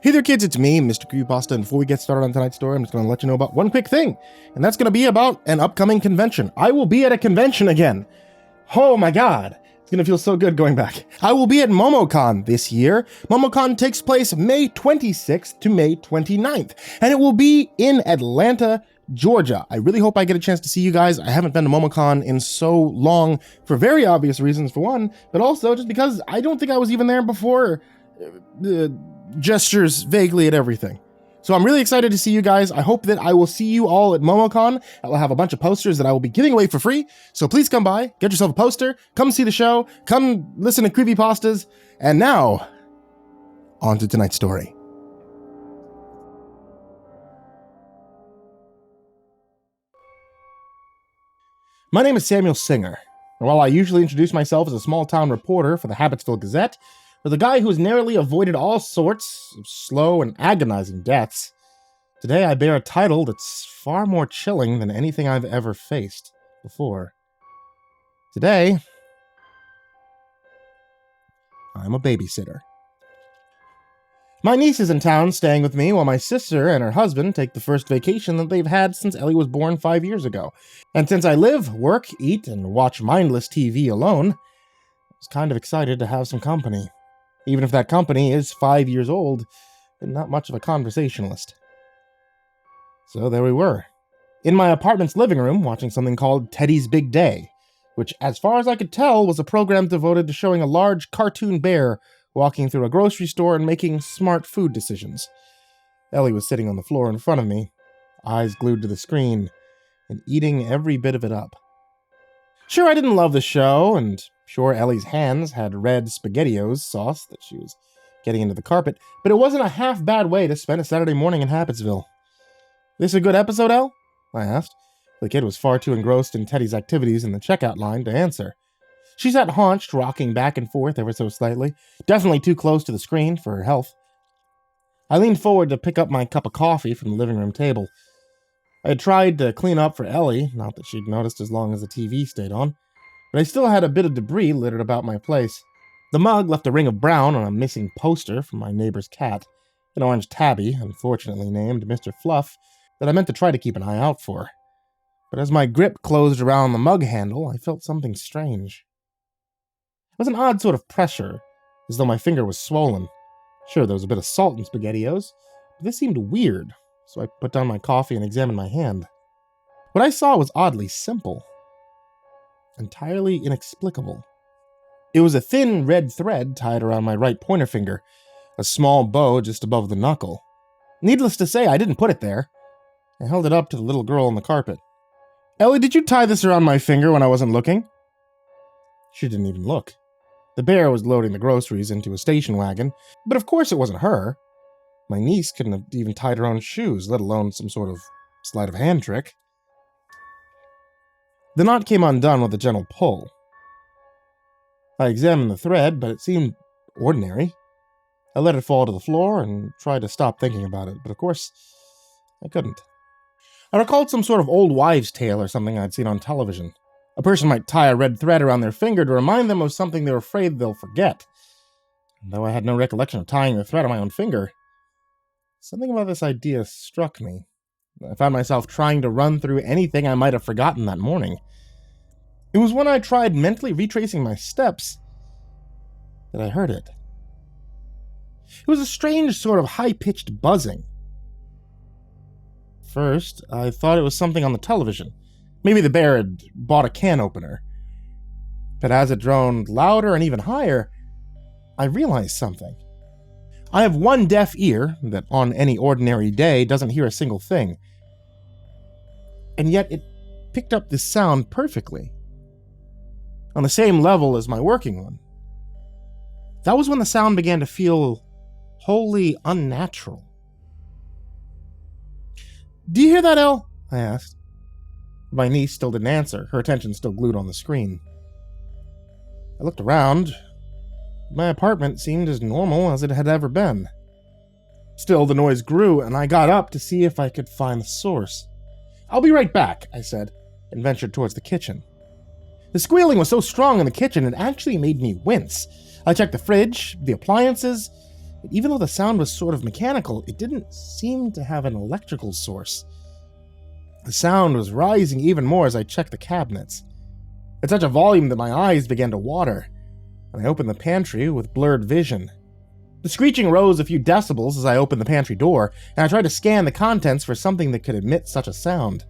Hey there kids, it's me, MrCreepyPasta, and before we get started on tonight's story, I'm just going to let you know about one quick thing, and that's going to be about an upcoming convention. I will be at a convention again. Oh my god, it's going to feel so good going back. I will be at MomoCon this year. MomoCon takes place May 26th to May 29th, and it will be in Atlanta, Georgia. I really hope I get a chance to see you guys. I haven't been to MomoCon in so long for very obvious reasons, for one, but also just because I don't think I was even there before. Gestures vaguely at everything. So I'm really excited to see you guys. I hope that I will see you all at MomoCon. I will have a bunch of posters that I will be giving away for free. So please come by, get yourself a poster, come see the show, come listen to Creepypastas. And now, on to tonight's story. My name is Samuel Singer, and while I usually introduce myself as a small-town reporter for the Habitsville Gazette, or the guy who's narrowly avoided all sorts of slow and agonizing deaths, today I bear a title that's far more chilling than anything I've ever faced before. Today, I'm a babysitter. My niece is in town staying with me while my sister and her husband take the first vacation that they've had since Ellie was born 5 years ago. And since I live, work, eat, and watch mindless TV alone, I was kind of excited to have some company. Even if that company is 5 years old and not much of a conversationalist. So there we were, in my apartment's living room, watching something called Teddy's Big Day, which, as far as I could tell, was a program devoted to showing a large cartoon bear walking through a grocery store and making smart food decisions. Ellie was sitting on the floor in front of me, eyes glued to the screen, and eating every bit of it up. Sure, I didn't love the show, and sure, Ellie's hands had red SpaghettiOs sauce that she was getting into the carpet, but it wasn't a half-bad way to spend a Saturday morning in Habitsville. "This a good episode, Elle?" I asked. The kid was far too engrossed in Teddy's activities in the checkout line to answer. She sat haunched, rocking back and forth ever so slightly, definitely too close to the screen for her health. I leaned forward to pick up my cup of coffee from the living room table. I had tried to clean up for Ellie, not that she'd noticed as long as the TV stayed on, but I still had a bit of debris littered about my place. The mug left a ring of brown on a missing poster from my neighbor's cat, an orange tabby, unfortunately named Mr. Fluff, that I meant to try to keep an eye out for. But as my grip closed around the mug handle, I felt something strange. It was an odd sort of pressure, as though my finger was swollen. Sure, there was a bit of salt in SpaghettiOs, but this seemed weird, so I put down my coffee and examined my hand. What I saw was oddly simple. Entirely inexplicable. It was a thin red thread tied around my right pointer finger, a small bow just above the knuckle. Needless to say, I didn't put it there. I held it up to the little girl on the carpet. "Ellie, did you tie this around my finger when I wasn't looking?" She didn't even look. The bear was loading the groceries into a station wagon, but of course it wasn't her. My niece couldn't have even tied her own shoes, let alone some sort of sleight of hand trick. The knot came undone with a gentle pull. I examined the thread, but it seemed ordinary. I let it fall to the floor and tried to stop thinking about it, but of course, I couldn't. I recalled some sort of old wives' tale or something I'd seen on television. A person might tie a red thread around their finger to remind them of something they're afraid they'll forget. And though I had no recollection of tying the thread on my own finger, something about this idea struck me. I found myself trying to run through anything I might have forgotten that morning. It was when I tried mentally retracing my steps that I heard it. It was a strange sort of high-pitched buzzing. First, I thought it was something on the television. Maybe the bear had bought a can opener. But as it droned louder and even higher, I realized something. I have one deaf ear that on any ordinary day doesn't hear a single thing. And yet it picked up this sound perfectly. On the same level as my working one. That was when the sound began to feel wholly unnatural. "Do you hear that, Elle?" I asked. My niece still didn't answer, her attention still glued on the screen. I looked around. My apartment seemed as normal as it had ever been. Still, the noise grew, and I got up to see if I could find the source. "I'll be right back," I said, and ventured towards the kitchen. The squealing was so strong in the kitchen it actually made me wince. I checked the fridge, the appliances. But even though the sound was sort of mechanical, it didn't seem to have an electrical source. The sound was rising even more as I checked the cabinets, at such a volume that my eyes began to water, and I opened the pantry with blurred vision. The screeching rose a few decibels as I opened the pantry door, and I tried to scan the contents for something that could emit such a sound.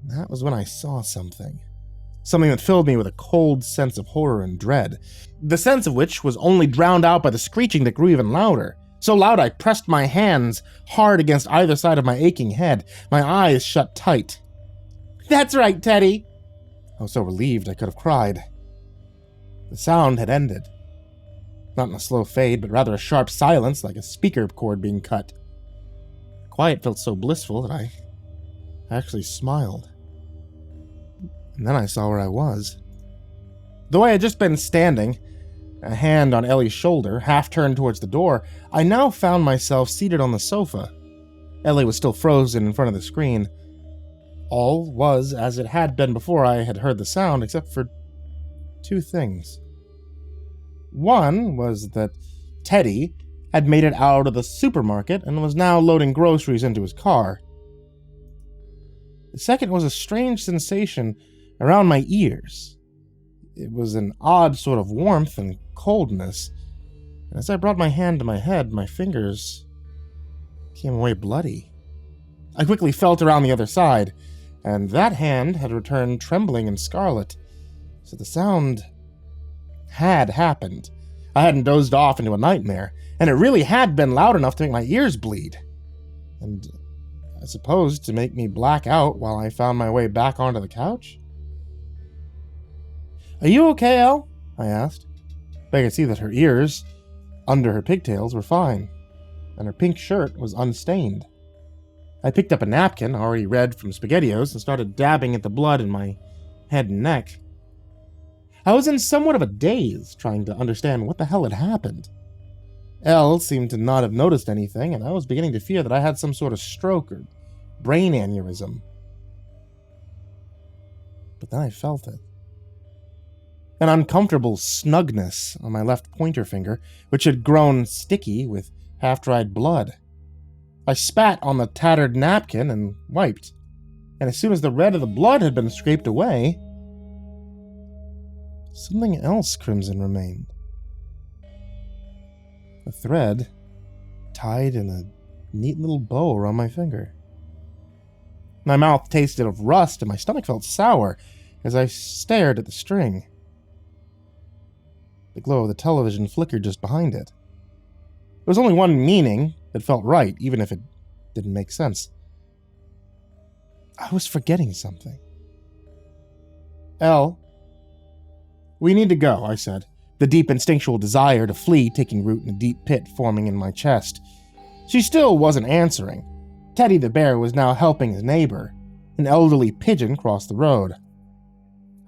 That was when I saw something. Something that filled me with a cold sense of horror and dread, the sense of which was only drowned out by the screeching that grew even louder. So loud I pressed my hands hard against either side of my aching head, my eyes shut tight. "That's right, Teddy!" I was so relieved I could have cried. The sound had ended. Not in a slow fade, but rather a sharp silence, like a speaker cord being cut. The quiet felt so blissful that I actually smiled. And then I saw where I was. Though I had just been standing, a hand on Ellie's shoulder, half turned towards the door, I now found myself seated on the sofa. Ellie was still frozen in front of the screen. All was as it had been before I had heard the sound, except for two things. One was that Teddy had made it out of the supermarket and was now loading groceries into his car. The second was a strange sensation around my ears. It was an odd sort of warmth and coldness, and as I brought my hand to my head, my fingers came away bloody. I quickly felt around the other side, and that hand had returned trembling and scarlet, so the sound had happened. I hadn't dozed off into a nightmare, and it really had been loud enough to make my ears bleed. And I suppose to make me black out while I found my way back onto the couch? "Are you okay, Elle?" I asked. I could see that her ears, under her pigtails, were fine, and her pink shirt was unstained. I picked up a napkin, already red from SpaghettiOs, and started dabbing at the blood in my head and neck. I was in somewhat of a daze, trying to understand what the hell had happened. Elle seemed to not have noticed anything, and I was beginning to fear that I had some sort of stroke or brain aneurysm. But then I felt it. An uncomfortable snugness on my left pointer finger, which had grown sticky with half-dried blood. I spat on the tattered napkin and wiped, and as soon as the red of the blood had been scraped away, something else crimson remained. A thread tied in a neat little bow around my finger. My mouth tasted of rust and my stomach felt sour as I stared at the string. The glow of the television flickered just behind it. There was only one meaning that felt right, even if it didn't make sense. I was forgetting something. "Elle, we need to go," I said, the deep instinctual desire to flee taking root in a deep pit forming in my chest. She still wasn't answering. Teddy the bear was now helping his neighbor, an elderly pigeon, cross the road.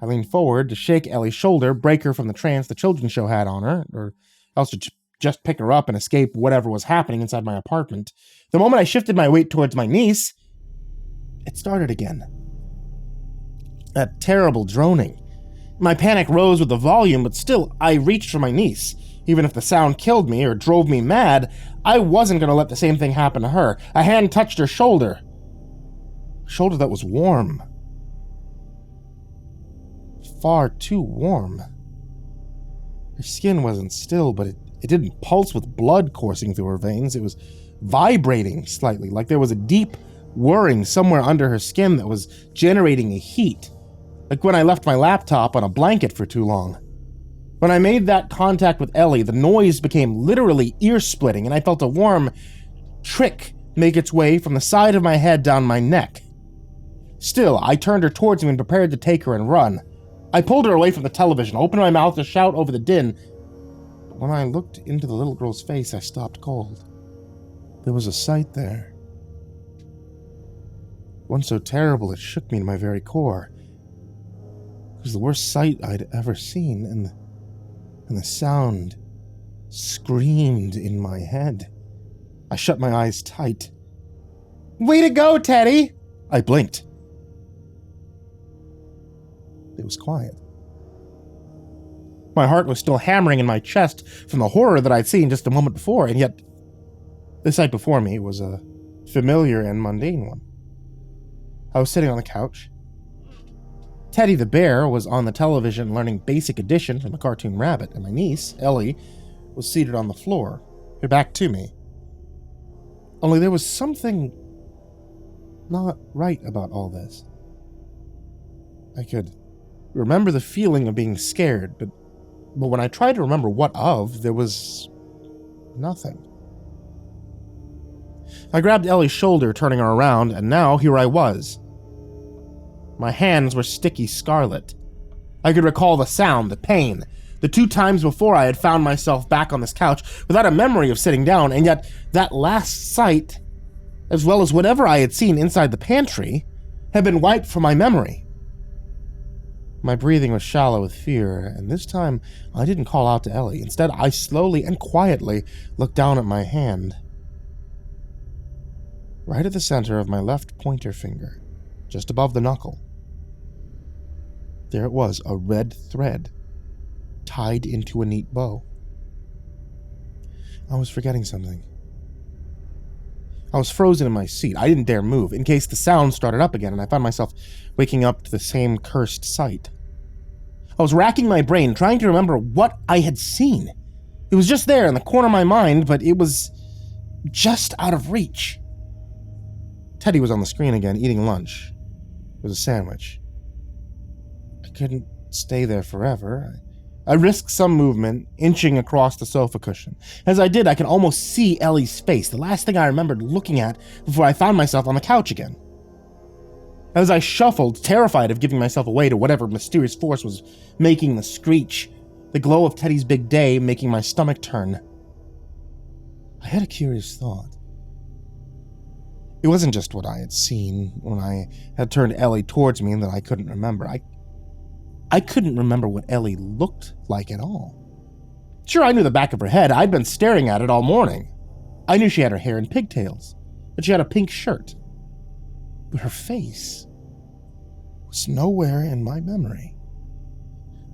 I leaned forward to shake Ellie's shoulder, break her from the trance the children's show had on her, or else to just pick her up and escape whatever was happening inside my apartment. The moment I shifted my weight towards my niece, it started again. That terrible droning. My panic rose with the volume, but still, I reached for my niece. Even if the sound killed me or drove me mad, I wasn't going to let the same thing happen to her. A hand touched her shoulder. A shoulder that was warm. Far too warm. Her skin wasn't still, but it didn't pulse with blood coursing through her veins. It was vibrating slightly, like there was a deep whirring somewhere under her skin that was generating a heat. Like when I left my laptop on a blanket for too long. When I made that contact with Ellie, the noise became literally ear-splitting, and I felt a warm trick make its way from the side of my head down my neck. Still, I turned her towards me and prepared to take her and run. I pulled her away from the television, opened my mouth to shout over the din, but when I looked into the little girl's face, I stopped cold. There was a sight there. One so terrible it shook me to my very core. It was the worst sight I'd ever seen, and the sound screamed in my head. I shut my eyes tight. "Way to go, Teddy!" I blinked. It was quiet. My heart was still hammering in my chest from the horror that I'd seen just a moment before, and yet the sight before me was a familiar and mundane one. I was sitting on the couch. Teddy the bear was on the television learning Basic Addition from the cartoon Rabbit, and my niece, Ellie, was seated on the floor, her back to me. Only there was something not right about all this. I could remember the feeling of being scared, but when I tried to remember what of, there was nothing. I grabbed Ellie's shoulder, turning her around, and now here I was. My hands were sticky scarlet. I could recall the sound, the pain. The 2 times before I had found myself back on this couch without a memory of sitting down, and yet that last sight, as well as whatever I had seen inside the pantry, had been wiped from my memory. My breathing was shallow with fear, and this time I didn't call out to Ellie. Instead, I slowly and quietly looked down at my hand. Right at the center of my left pointer finger, just above the knuckle, there it was, a red thread tied into a neat bow. I was forgetting something. I was frozen in my seat. I didn't dare move, in case the sound started up again, and I found myself waking up to the same cursed sight. I was racking my brain, trying to remember what I had seen. It was just there in the corner of my mind, but it was just out of reach. Teddy was on the screen again, eating lunch. It was a sandwich. I couldn't stay there forever. I risked some movement, inching across the sofa cushion. As I did, I could almost see Ellie's face, the last thing I remembered looking at before I found myself on the couch again. As I shuffled, terrified of giving myself away to whatever mysterious force was making the screech, the glow of Teddy's big day making my stomach turn, I had a curious thought. It wasn't just what I had seen when I had turned Ellie towards me that I couldn't remember. I couldn't remember what Ellie looked like at all. Sure, I knew the back of her head. I'd been staring at it all morning. I knew she had her hair in pigtails, that she had a pink shirt. But her face was nowhere in my memory.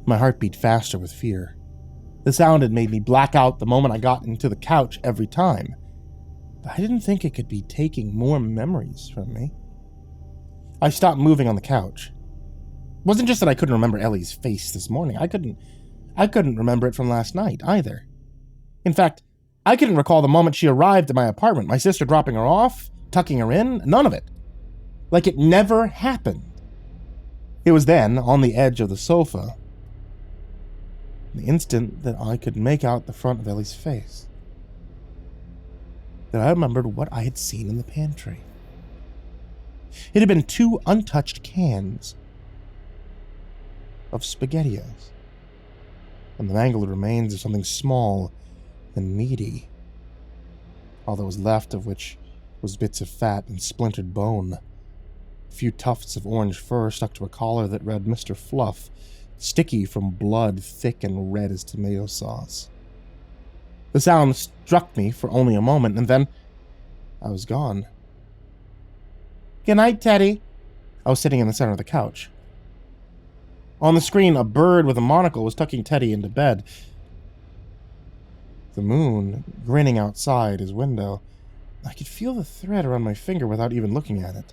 My heart beat faster with fear. The sound had made me black out the moment I got into the couch every time. But I didn't think it could be taking more memories from me. I stopped moving on the couch. It wasn't just that I couldn't remember Ellie's face this morning. I couldn't remember it from last night either. In fact, I couldn't recall the moment she arrived at my apartment, my sister dropping her off, tucking her in, none of it. Like it never happened. It was then, on the edge of the sofa, the instant that I could make out the front of Ellie's face, that I remembered what I had seen in the pantry. It had been 2 untouched cans of SpaghettiOs, and the mangled remains of something small and meaty, all that was left of which was bits of fat and splintered bone. A few tufts of orange fur stuck to a collar that read Mr. Fluff, sticky from blood, thick and red as tomato sauce. The sound struck me for only a moment, and then I was gone. "Good night, Teddy." I was sitting in the center of the couch. On the screen, a bird with a monocle was tucking Teddy into bed. The moon grinning outside his window. I could feel the thread around my finger without even looking at it.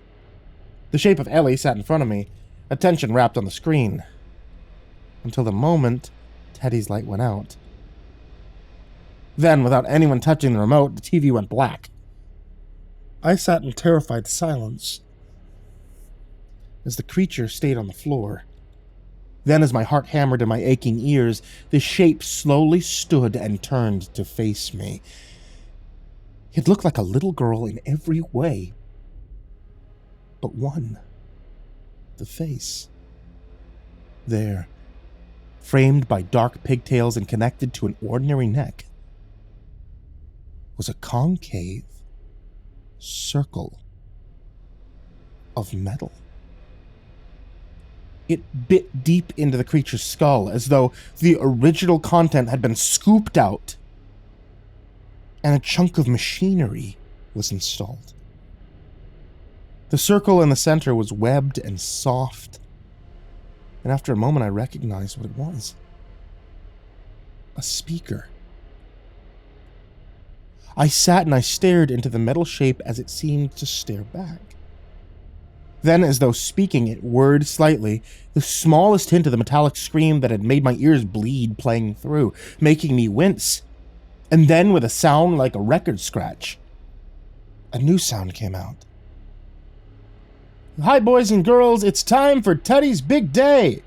The shape of Ellie sat in front of me, attention wrapped on the screen. Until the moment Teddy's light went out. Then, without anyone touching the remote, the TV went black. I sat in terrified silence as the creature stayed on the floor. Then, as my heart hammered in my aching ears, the shape slowly stood and turned to face me. It looked like a little girl in every way, but one. The face. There, framed by dark pigtails and connected to an ordinary neck, was a concave circle of metal. It bit deep into the creature's skull, as though the original content had been scooped out, and a chunk of machinery was installed. The circle in the center was webbed and soft, and after a moment I recognized what it was. a speaker. I sat and I stared into the metal shape as it seemed to stare back. Then, as though speaking, it whirred slightly, the smallest hint of the metallic scream that had made my ears bleed playing through, making me wince. And then, with a sound like a record scratch, a new sound came out. "Hi, boys and girls, it's time for Teddy's big day!"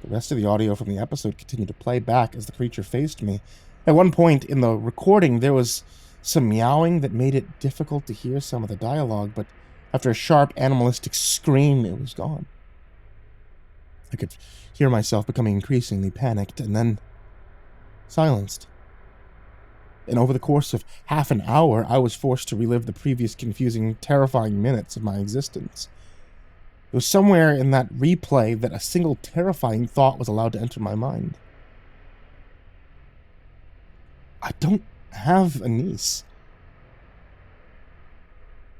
The rest of the audio from the episode continued to play back as the creature faced me. At one point in the recording, there was some meowing that made it difficult to hear some of the dialogue, but after a sharp, animalistic scream, it was gone. I could hear myself becoming increasingly panicked, and then silenced. And over the course of half an hour, I was forced to relive the previous confusing, terrifying minutes of my existence. It was somewhere in that replay that a single terrifying thought was allowed to enter my mind. I don't have a niece.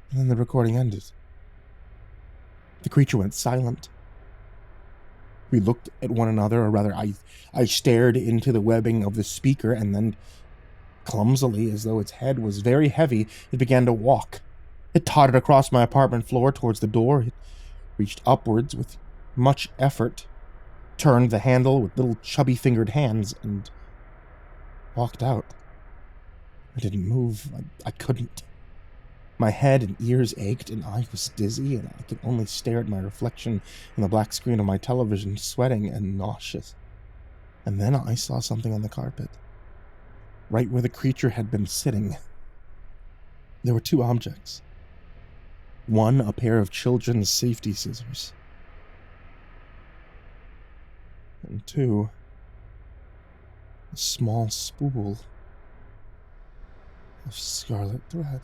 And then the recording ended. The creature went silent. We looked at one another, or rather, I stared into the webbing of the speaker, and then, clumsily, as though its head was very heavy, it began to walk. It tottered across my apartment floor towards the door. It reached upwards with much effort, turned the handle with little chubby-fingered hands, and walked out. I didn't move. I couldn't. My head and ears ached, and I was dizzy, and I could only stare at my reflection in the black screen of my television, sweating and nauseous. And then I saw something on the carpet, right where the creature had been sitting. There were two objects. One, a pair of children's safety scissors. And two, a small spool of scarlet thread.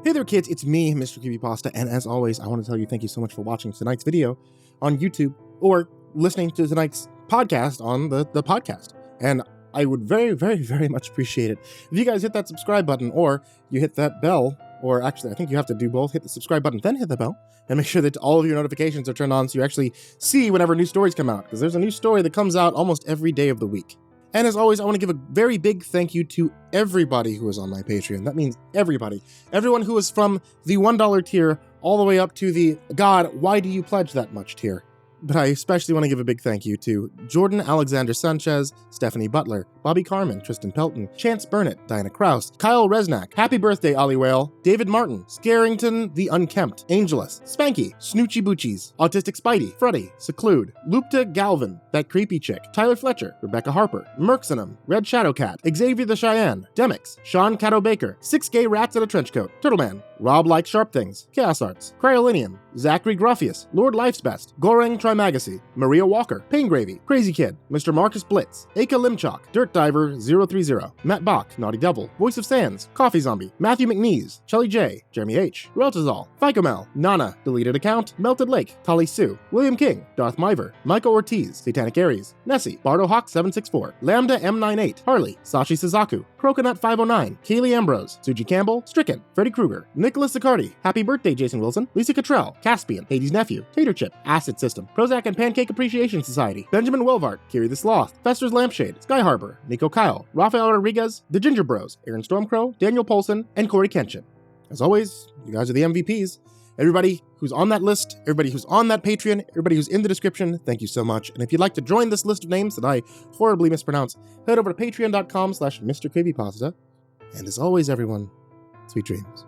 Hey there kids, it's me, MrCreepyPasta, and as always, I want to tell you thank you so much for watching tonight's video on YouTube, or listening to tonight's podcast on the podcast. And I would very, very, very much appreciate it if you guys hit that subscribe button, or you hit that bell, or actually, I think you have to do both. Hit the subscribe button, then hit the bell, and make sure that all of your notifications are turned on so you actually see whenever new stories come out, because there's a new story that comes out almost every day of the week. And as always, I want to give a very big thank you to everybody who is on my Patreon. That means everybody. Everyone who is from the $1 tier all the way up to the "God, why do you pledge that much" tier. But I especially want to give a big thank you to Jordan Alexander Sanchez, Stephanie Butler, Bobby Karman, Tristain Pelton, Chance Burnett, Diana Kraus, Kyle Reznak, Happy Birthday Ollie Whale, David Martin, scare-ington, the unkempt, Angelus, Spanky, Snootchie bootchies, Autistic Spidey, phruty, Seclude, Lupita Galvan, That Creepy Chick, Tyler Fletcher, Rebecca Harper, Merxinum, Red Shadow Cat, Xavier the Cheyenne, Demix, Sean Cadieu-baker, 6 Gay Rats in a Trenchcoat, Turtleman, Rob Likes Sharp Things, Chaos Arts, Cryolinium, Zachary Gruffius, Lord Life's Best, Goreng Trimagacy, Maria Walker, Pain Gravy, Crazy Kid, Mr. Marcus Blitz, Aka Limchalk, Dirt Diver 030, Matt Bach, Naughty Devil, Voice of Sands, Coffee Zombie, Matthew McNeese, Shelly J, Jeremy H, Reltazol, Ficomel, Nana, Deleted Account, Melted Lake, Tali Sue, William King, Darth Miver, Michael Ortiz, Satanic Aries, Nessie, Bardo Hawk 764, Lambda M98, Harley, Sashi Suzaku, Croconut 509, Kaylee Ambrose, Suji Campbell, Stricken, Freddy Krueger, Nicholas Sicardi, Happy Birthday Jason Wilson, Lisa Cottrell, Caspian, Hades' Nephew, Tater Chip, Acid System, Prozac and Pancake Appreciation Society, Benjamin Welvart, Kiri the Sloth, Fester's Lampshade, Sky Harbor, Nico Kyle, Rafael Rodriguez, The Ginger Bros, Aaron Stormcrow, Daniel Polson, and Corey Kenshin. As always, you guys are the MVPs. Everybody who's on that list, everybody who's on that Patreon, everybody who's in the description, thank you so much. And if you'd like to join this list of names that I horribly mispronounce, head over to patreon.com/MrCreepyPasta. And as always, everyone, sweet dreams.